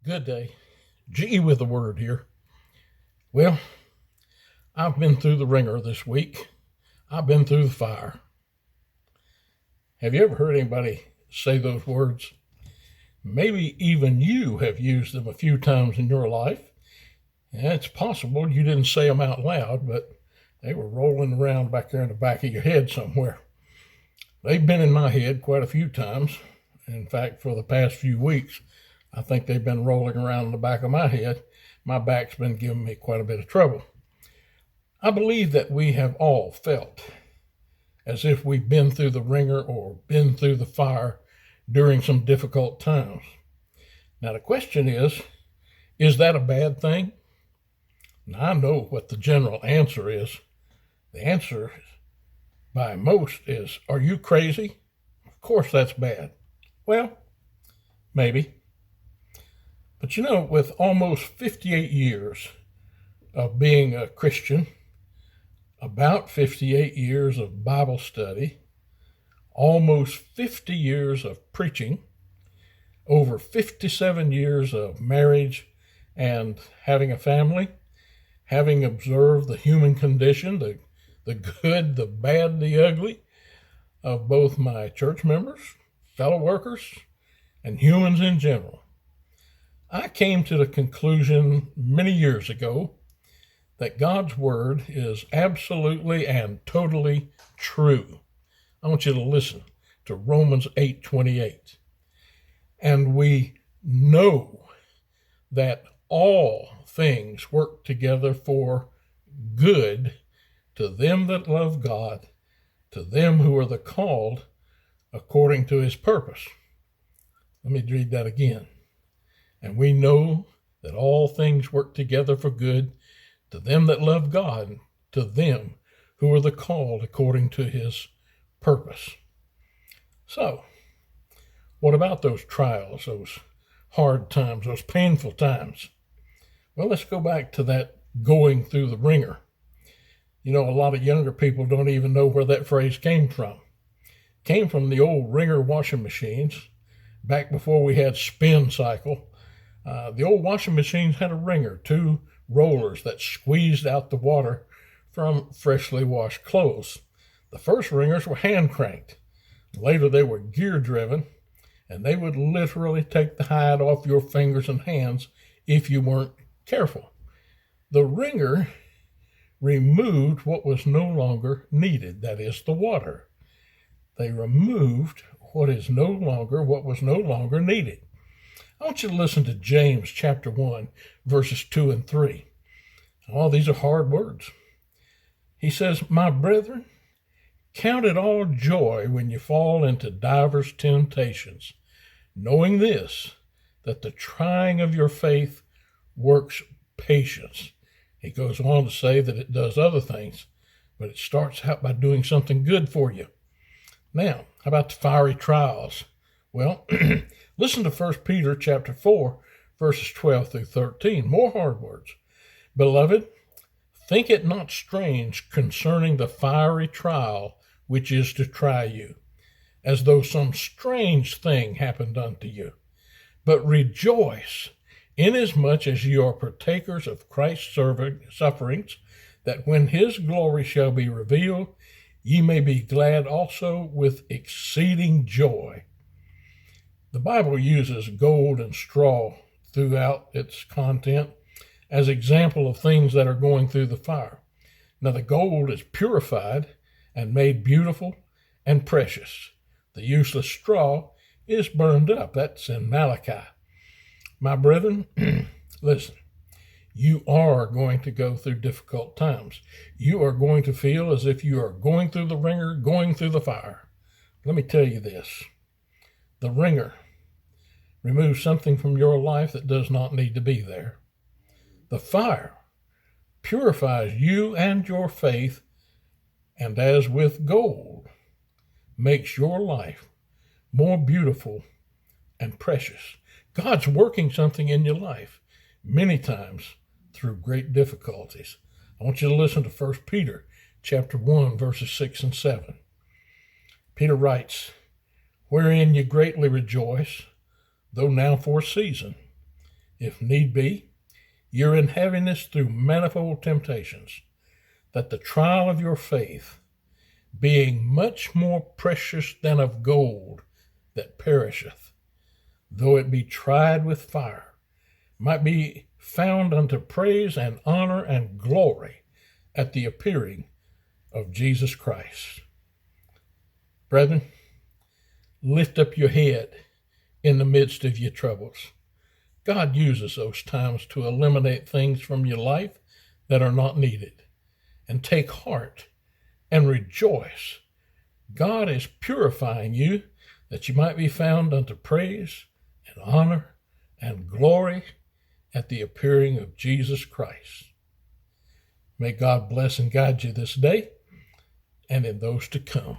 Good day. G with the word here. Well, I've been through the ringer this week. I've been through the fire. Have you ever heard anybody say those words? Maybe even you have used them a few times in your life. And it's possible you didn't say them out loud, but they were rolling around back there in the back of your head somewhere. They've been in my head quite a few times. In fact, for the past few weeks, I think they've been rolling around in the back of my head. My back's been giving me quite a bit of trouble. I believe that we have all felt as if we've been through the ringer or been through the fire during some difficult times. Now, the question is that a bad thing? Now, I know what the general answer is. The answer by most is, are you crazy? Of course that's bad. Well, maybe. But with almost 58 years of being a Christian, about 58 years of Bible study, almost 50 years of preaching, over 57 years of marriage and having a family, having observed the human condition, the good, the bad, the ugly of both my church members, fellow workers, and humans in general. I came to the conclusion many years ago that God's word is absolutely and totally true. I want you to listen to Romans 8:28. And we know that all things work together for good to them that love God, to them who are the called according to his purpose. Let me read that again. And we know that all things work together for good to them that love God, to them who are the called according to his purpose. So, what about those trials, those hard times, those painful times? Well, let's go back to that going through the ringer. A lot of younger people don't even know where that phrase came from. It came from the old Wringer washing machines back before we had spin cycle. The old washing machines had a wringer, two rollers that squeezed out the water from freshly washed clothes. The first wringers were hand cranked. Later they were gear driven, and they would literally take the hide off your fingers and hands if you weren't careful. The wringer removed what was no longer needed, that is, the water. They removed what was no longer needed. I want you to listen to James chapter 1, verses 2 and 3. Oh, these are hard words. He says, "My brethren, count it all joy when you fall into divers temptations, knowing this, that the trying of your faith works patience." He goes on to say that it does other things, but it starts out by doing something good for you. Now, how about the fiery trials? Well, listen to 1 Peter chapter 4, verses 12 through 13. More hard words. "Beloved, think it not strange concerning the fiery trial which is to try you, as though some strange thing happened unto you. But rejoice, inasmuch as you are partakers of Christ's sufferings, that when his glory shall be revealed, ye may be glad also with exceeding joy." The Bible uses gold and straw throughout its content as example of things that are going through the fire. Now, the gold is purified and made beautiful and precious. The useless straw is burned up. That's in Malachi. My brethren, listen, you are going to go through difficult times. You are going to feel as if you are going through the ringer, going through the fire. Let me tell you this. The ringer removes something from your life that does not need to be there. The fire purifies you and your faith, and as with gold, makes your life more beautiful and precious. God's working something in your life many times through great difficulties. I want you to listen to 1 Peter chapter 1, verses 6 and 7. Peter writes, "Wherein ye greatly rejoice, though now for a season, if need be, you're in heaviness through manifold temptations, that the trial of your faith, being much more precious than of gold that perisheth, though it be tried with fire, might be found unto praise and honor and glory at the appearing of Jesus Christ. Brethren, lift up your head in the midst of your troubles. God uses those times to eliminate things from your life that are not needed. And take heart and rejoice. God is purifying you that you might be found unto praise and honor and glory at the appearing of Jesus Christ. May God bless and guide you this day and in those to come.